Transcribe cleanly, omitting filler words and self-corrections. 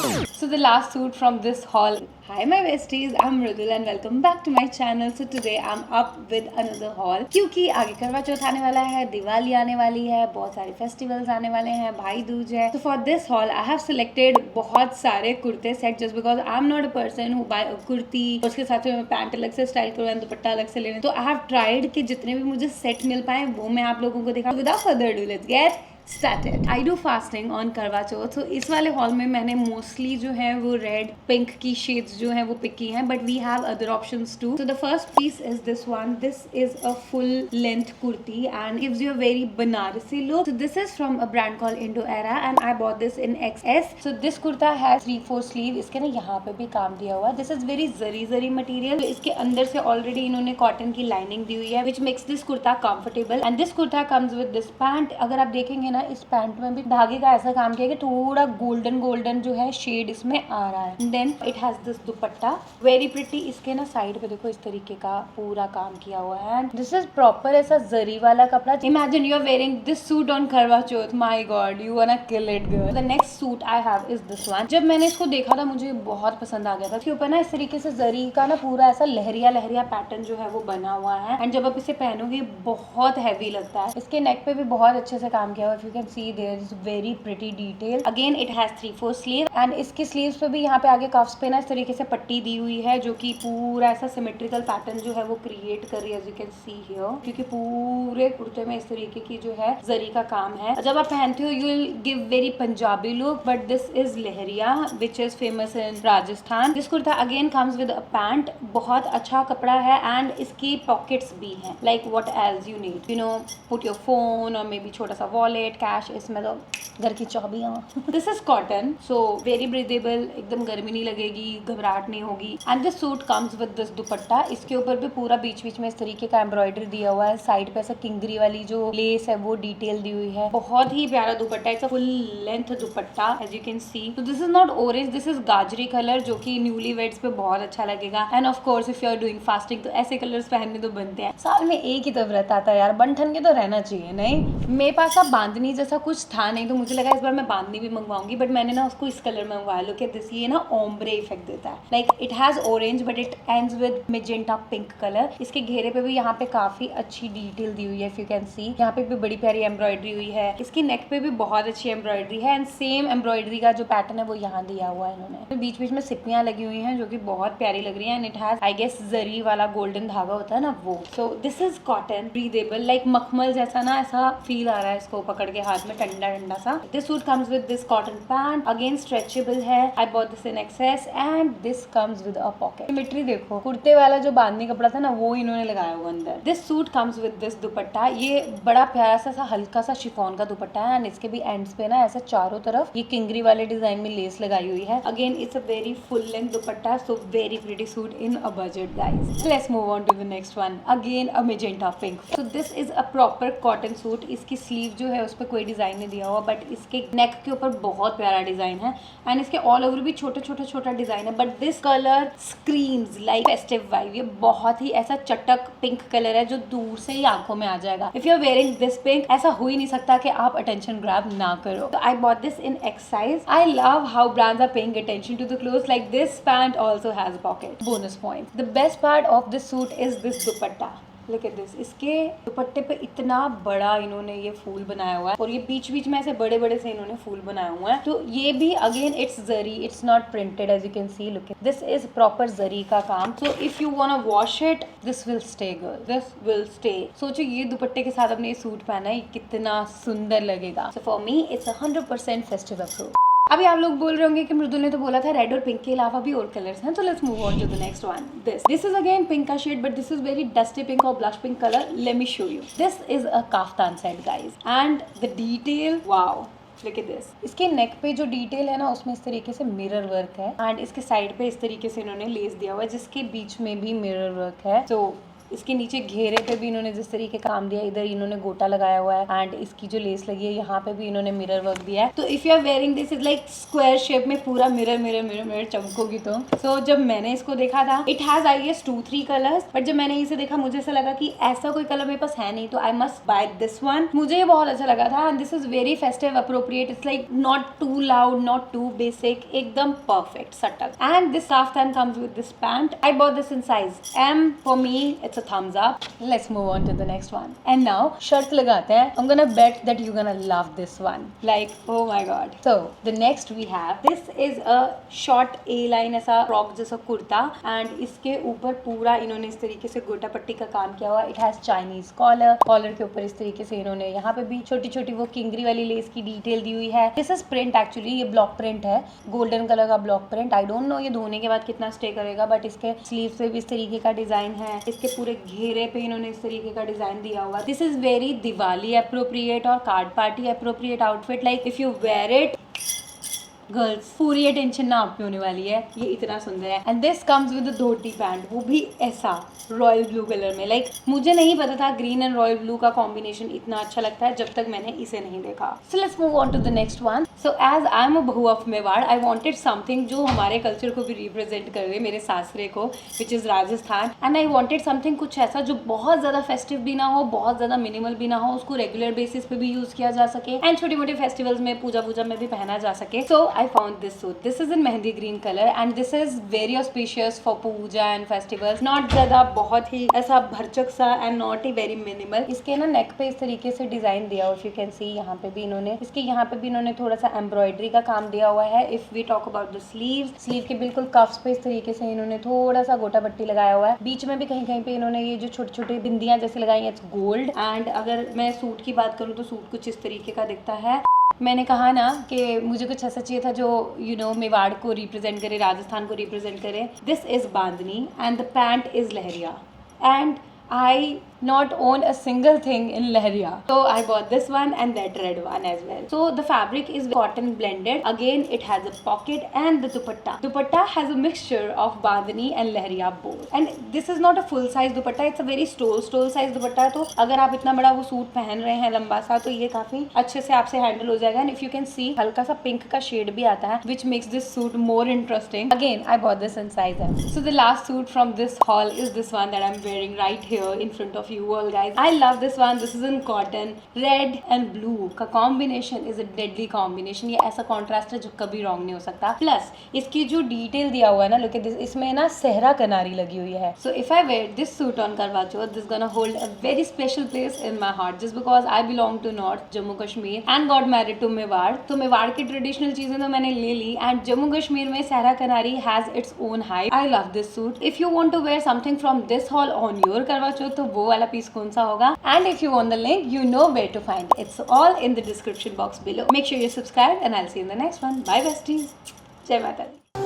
So the last suit from this haul. Hi my besties, I'm Mridul and welcome back to my channel. So today I'm up with another haul क्योंकि आगे करवा चौथ आने वाला है, दिवाली आने वाली है, बहुत सारे फेस्टिवल्स आने वाले हैं, भाई दूज है. So for this haul I have selected बहुत सारे कुर्ते set just because I'm not a person who buy a kurti उसके साथ में पैंट अलग से स्टाइल करवाएं, दुपट्टा अलग से लेने. तो I have tried कि जितने भी मुझे सेट मिल पाए वो मैं आप लोगों को दिखा. Without further ado, let's get started. I do fasting on करवा चौथ. तो इस वाले हॉल में मैंने मोस्टली जो है वो रेड पिंक की शेड्स जो है वो पिक की हैं, but we have other options too. So the first piece is this one. This is a full length kurti and gives you a very Banarasi look. So this is from a brand call Indo Era and I bought this in XS. So this kurta है 3/4 sleeve. इसके ना यहाँ पे भी काम दिया हुआ है. This is very zari material. इसके अंदर से ऑलरेडी इन्होंने कॉटन की लाइनिंग दी हुई है which makes this kurta comfortable. And this kurta comes with this pant. अगर आप देखेंगे ना इस पैंट में भी धागे का ऐसा काम किया कि थोड़ा गोल्डन जो है शेड इसमें आ रहा है. Then it has this dupatta very pretty. इसके ना साइड पे देखो इस तरीके का पूरा काम किया हुआ है एंड दिस इज प्रॉपर ऐसा जरी वाला कपड़ा. Imagine you are wearing this suit on Karwa Chauth. My god, you wanna kill it girl. The next suit I have is this one. जब मैंने इसको देखा था मुझे बहुत पसंद आ गया था. इसके ऊपर ना इस तरीके से जरी का ना पूरा ऐसा लहरिया पैटर्न जो है वो बना हुआ है एंड जब आप इसे पहनोगे बहुत हैवी लगता है. इसके नेक पे भी बहुत अच्छे से काम किया हुआ है. If you can C there is very pretty detail. Again it has 3/4 sleeve and इसके sleeves पे भी यहाँ पे आगे cuffs पे ना इस तरीके से पट्टी दी हुई है जो कि पूरा ऐसा सिमेट्रिकल पैटर्न जो है वो क्रिएट कर रही है as you can see here. क्योंकि पूरे कुर्ते में इस तरीके की जो है जरी का काम है. जब आप पहनते हो you will give very Punjabi look but this is lehariya which is famous in Rajasthan. This kurta again comes with a pant. बहुत अच्छा कपड़ा है and इसकी pockets भी हैं. Like what else you need? You know, put your phone or maybe छोटा सा wallet, cash. इसमें तो घर की चाबियाँ. This is cotton so very breathable. एकदम गर्मी नहीं लगेगी, घबराहट नहीं होगी. And this suit comes with this dupatta. इसके ऊपर भी पूरा बीच में इस तरीके का एम्ब्रॉयडरी दिया हुआ है. साइड पे ऐसा किंगरी वाली जो लेस है वो डिटेल दी हुई है. बहुत ही प्यारा dupatta. It's a full length dupatta as you can see. तो this is not orange, this is गाजरी कलर जो कि न्यूली वेड्स पे बहुत अच्छा लगेगा. And of course if you are doing fasting तो ऐसे कलर्स पहनने तो बनते हैं. साल में एक ही तो व्रत आता है यार, बंठन के तो रहना चाहिए. नहीं मेरे पास अब बांधनी जैसा कुछ था नहीं तो मुझे लगा इस बार मैं बांधनी भी मंगवाऊंगी बट मैंने ना उसको इस कलर में मंगवाया. Look at this. ये ना ओम्ब्रे इफेक्ट देता है. Like it has orange but it ends with magenta pink colour. इसके घेरे पे भी यहाँ पे काफी अच्छी डिटेल दी हुई है. इफ यू कैन सी यहाँ पे भी बड़ी प्यारी एम्ब्रॉयडरी हुई है. इसकी नेक पे भी बहुत अच्छी एम्ब्रॉयडरी है एंड सेम एम्ब्रॉयडरी का जो पैटर्न है वो यहाँ दिया हुआ है इन्होंने. बीच में सिप्पियाँ लगी हुई है जो की बहुत प्यारी लग रही है and it has I guess जरी वाला गोल्डन धागा होता है ना वो. So this is cotton breathable like मखमल जैसा ना ऐसा फील आ रहा है इसको पकड़ के हाथ में ठंडा सा. This suit comes with this cotton pant. Again stretchable है. I bought this in XS and this comes with a pocket. Symmetry देखो. कुर्ते वाला जो बांधनी कपड़ा था ना वो इन्होंने लगाया हुआ अंदर. This suit comes with this दुपट्टा. ये बड़ा प्यारा सा हल्का सा शिफॉन का दुपट्टा है एंड इसके भी एंड्स पे ना ऐसे चारों तरफ ये किंगरी वाले डिजाइन में लेस लगाई हुई है. Again it's a very full length dupatta. So very pretty suit in a budget guys. Let's move on to the next one. Again a magenta pink. So this is a proper cotton suit. इसकी sleeve जो है उस पर कोई design नहीं दिया हुआ but इसके नेक के ऊपर बहुत प्यारा डिजाइन है एंड इसके ऑल ओवर भी छोटा डिजाइन है. But this colour screams like festive vibe. ये बहुत ही ऐसा चटक पिंक कलर है जो दूर से ही आंखों में आ जाएगा. If you are wearing this pink ऐसा हो ही नहीं सकता कि आप अटेंशन ग्रैब ना करो. तो I bought this in X size. I love how brands are paying attention to the clothes. Like this pant also has pocket. Bonus point. The best part of this suit is this dupatta. Look at this. इसके दुपट्टे पे इतना बड़ा इन्होंने ये फूल बनाया हुआ है और ये बीच में ऐसे बड़े से इन्होंने फूल बनाए हुए हैं. तो ये भी again it's zari. It's not printed as you can see. Look at this is proper जरी का काम. So if you want to wash it this will stay girl. This will stay. सोचो ये दुपट्टे के साथ अपने ये सूट पहना है कितना सुंदर लगेगा. So for me it's 100% festive approach. अभी आप लोग बोल रहे होंगे कि मृदुल ने तो बोला था रेड और पिंक के अलावा भी और कलर्स हैं. तो let's move on to the next one. This is again pink का shade but this is very dusty pink और blush pink colour. Let me show you. This is a kaftan set guys and the detail wow. Look at this. इसके नेक पे जो detail है ना उसमें इस तरीके से मिरर वर्क है एंड इसके साइड पे इस तरीके से इन्होंने लेस दिया हुआ है जिसके बीच में भी मिरर वर्क है. तो इसके नीचे घेरे पे भी इन्होंने जिस तरीके का काम दिया, इधर इन्होंने गोटा लगाया हुआ है एंड इसकी जो लेस लगी है यहाँ पे भी इन्होंने मिरर वर्क दिया है। तो if you are wearing this is like square shape में पूरा मिरर मिरर मिरर मिरर चमकोगी तुम। सो जब मैंने इसको देखा था, it has I guess 2-3 colours, but जब मैंने इसे देखा मुझे ऐसा लगा कि ऐसा कोई कलर मेरे पास है नहीं, तो I must buy this one. मुझे ये बहुत अच्छा लगा था and this is very festive appropriate. It's like not too loud, not too basic, एकदम perfect subtle. And this kaftan comes with this pant. I bought this in size M. For me, it's a thumbs up. Let's move on to the next one. And now, शर्त लगाते हैं. I'm gonna bet that you're gonna love this one. Like, oh my god. So, the next we have, this is a short A-line ऐसा frock जैसा kurta and इसके ऊपर पूरा इन्होंने इस तरीके से गोटा पट्टी का काम किया हुआ। It has Chinese collar, collar के ऊपर इस तरीके से इन्होंने यहाँ पे भी छोटी छोटी वो किंगरी वाली लेस की डिटेल दी हुई है। दिस इज प्रिंट, एक्चुअली ये ब्लॉक प्रिंट है, गोल्डन कलर का block print. I don't know ये धोने के बाद कितना स्टे करेगा, बट इसके स्लीव पे भी इस तरीके का डिजाइन है, इसके पूरे घेरे पे इन्होंने इस तरीके का डिजाइन दिया हुआ। This is very Diwali appropriate और card party appropriate outfit. Like if you wear it girls, पूरी अटेंशन ना आप पे होने वाली है, ये इतना सुंदर है। And this comes with dhoti pant, वो भी ऐसा रॉयल ब्लू कलर में। लाइक मुझे नहीं पता था ग्रीन एंड रॉयल ब्लू का कॉम्बिनेशन इतना अच्छा लगता है जब तक मैंने इसे नहीं देखा। So let's move on to the next one. So as I am a bahu of Mewar, I wanted something जो हमारे कल्चर को भी रिप्रेजेंट करे, मेरे सासरे को, which is Rajasthan. And I wanted something कुछ ऐसा जो बहुत ज्यादा फेस्टिव भी ना हो, बहुत ज्यादा मिनिमल भी ना हो, उसको रेगुलर बेसिस पे भी यूज किया जा सके एंड छोटे मोटे फेस्टिवल्स में, पूजा पूजा में भी पहना जा सके। सो I found this suit. This is in mehndi green color and this is very auspicious for Puja and festivals. Not ज़्यादा बहुत ही ऐसा भरचक सा and not very minimal. इसके ना नेक पे इस तरीके से डिजाइन दिया हुआ, if you can see, यहाँ पे भी इन्होंने इसके यहाँ पे भी इन्होंने थोड़ा सा एम्ब्रॉयडरी का काम दिया हुआ है। If we talk about the sleeves, sleeve के बिल्कुल कफ्स पे इस तरीके से इन्होंने थोड़ा सा गोटा पट्टी लगाया हुआ है। बीच में भी कहीं कहीं पे इन्होंने ये जो छोटी छोटी बिंदियां जैसे लगाई है, इट्स गोल्ड। एंड अगर मैं सूट की बात करूँ तो सूट कुछ इस तरीके का दिखता है। मैंने कहा ना कि मुझे कुछ ऐसा चाहिए था जो मेवाड़ को रिप्रेजेंट करे, राजस्थान को रिप्रेजेंट करे। This is bandhani and the pant is leheriya and I not own a single thing in Lehriya. So I bought this one and that red one as well. So the fabric is cotton blended. Again, it has a pocket and the dupatta. Dupatta has a mixture of Bandhani and Lehriya both. And this is not a full size dupatta. It's a very stole size dupatta. तो अगर आप इतना बड़ा वो suit पहन रहे हैं लंबा सा, तो ये काफी अच्छे से आपसे हैंडल हो जाएगा। And if you can see, हल्का सा पिंक का शेड भी आता है, which makes this suit more interesting. Again, I bought this in size M. So the last suit from this haul is this one that I'm wearing right here in front of you all guys. I love this one. This is in cotton. Red and blue का combination is a deadly combination. ये ऐसा contrast है जो कभी wrong नहीं हो सकता। Plus इसकी जो detail दिया हुआ है ना, look at this, इसमें ना सहरा कनारी लगी हुई है। So if I wear this suit on Karwa Chauth, this is gonna hold a very special place in my heart just because I belong to North Jammu Kashmir and got married to Mewar. तो मेवाड़ की traditional चीजें तो मैंने ले ली and Jammu Kashmir में सहरा कनारी has its own hype. I love this suit. If you want to wear something from this haul on your Karwa Chauth, तो वो वाला पीस कौन सा होगा? And if you want the link, you know where to find it. It's all in the description box below. Make sure you subscribe and I'll see you in the next one. Bye besties. जय माता दी।